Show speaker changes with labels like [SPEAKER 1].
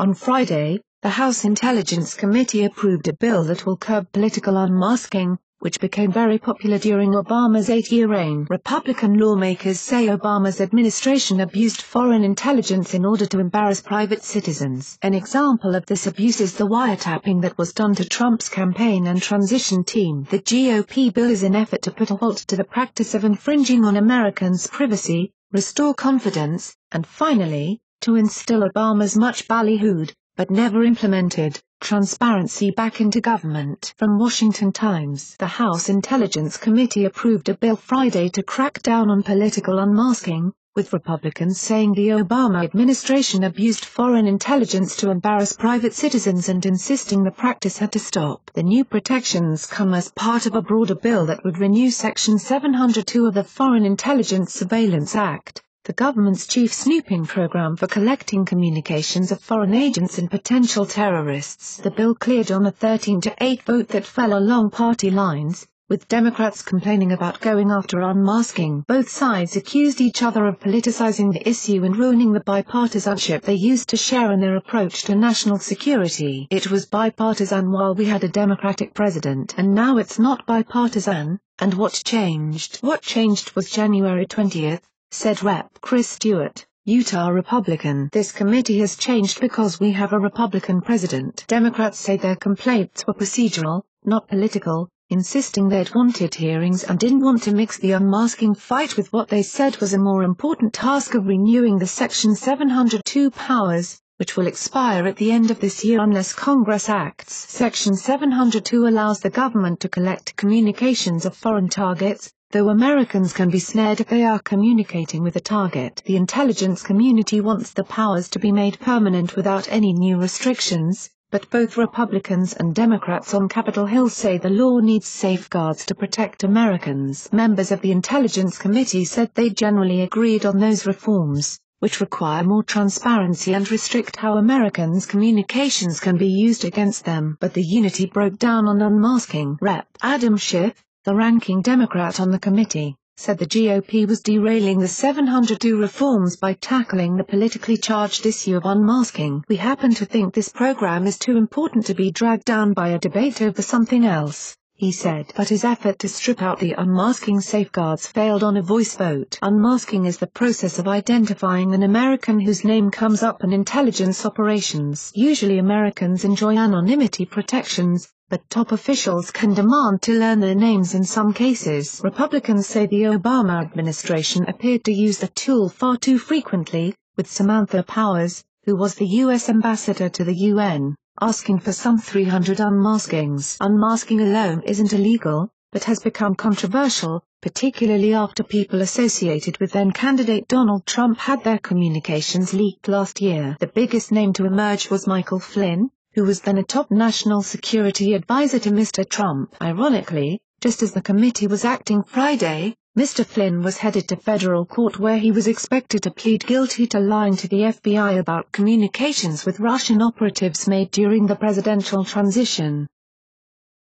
[SPEAKER 1] On Friday, the House Intelligence Committee approved a bill that will curb political unmasking, which became very popular during Obama's 8-year reign. Republican lawmakers say Obama's administration abused foreign intelligence in order to embarrass private citizens. An example of this abuse is the wiretapping that was done to Trump's campaign and transition team. The GOP bill is an effort to put a halt to the practice of infringing on Americans' privacy, restore confidence, and finally, to instill Obama's much ballyhooed, but never implemented, transparency back into government. From Washington Times. The House Intelligence Committee approved a bill Friday to crack down on political unmasking, with Republicans saying the Obama administration abused foreign intelligence to embarrass private citizens and insisting the practice had to stop. The new protections come as part of a broader bill that would renew Section 702 of the Foreign Intelligence Surveillance Act, the government's chief snooping program for collecting communications of foreign agents and potential terrorists. The bill cleared on a 13-8 vote that fell along party lines, with Democrats complaining about going after unmasking. Both sides accused each other of politicizing the issue and ruining the bipartisanship they used to share in their approach to national security. It was bipartisan while we had a Democratic president, and now it's not bipartisan. And what changed? What changed was January 20th. Said Rep. Chris Stewart, Utah Republican. This committee has changed because we have a Republican president. Democrats say their complaints were procedural, not political, insisting they'd wanted hearings and didn't want to mix the unmasking fight with what they said was a more important task of renewing the Section 702 powers, which will expire at the end of this year unless Congress acts. Section 702 allows the government to collect communications of foreign targets, though Americans can be snared if they are communicating with a target. The intelligence community wants the powers to be made permanent without any new restrictions, but both Republicans and Democrats on Capitol Hill say the law needs safeguards to protect Americans. Members of the Intelligence Committee said they generally agreed on those reforms, which require more transparency and restrict how Americans' communications can be used against them. But the unity broke down on unmasking. Rep. Adam Schiff, the ranking Democrat on the committee, said the GOP was derailing the 702 reforms by tackling the politically charged issue of unmasking. We happen to think this program is too important to be dragged down by a debate over something else, he said. But his effort to strip out the unmasking safeguards failed on a voice vote. Unmasking is the process of identifying an American whose name comes up in intelligence operations. Usually Americans enjoy anonymity protections, but top officials can demand to learn their names in some cases. Republicans say the Obama administration appeared to use the tool far too frequently, with Samantha Powers, who was the U.S. ambassador to the UN, asking for some 300 unmaskings. Unmasking alone isn't illegal, but has become controversial, particularly after people associated with then-candidate Donald Trump had their communications leaked last year. The biggest name to emerge was Michael Flynn, who was then a top national security advisor to Mr. Trump. Ironically, just as the committee was acting Friday, Mr. Flynn was headed to federal court where he was expected to plead guilty to lying to the FBI about communications with Russian operatives made during the presidential transition.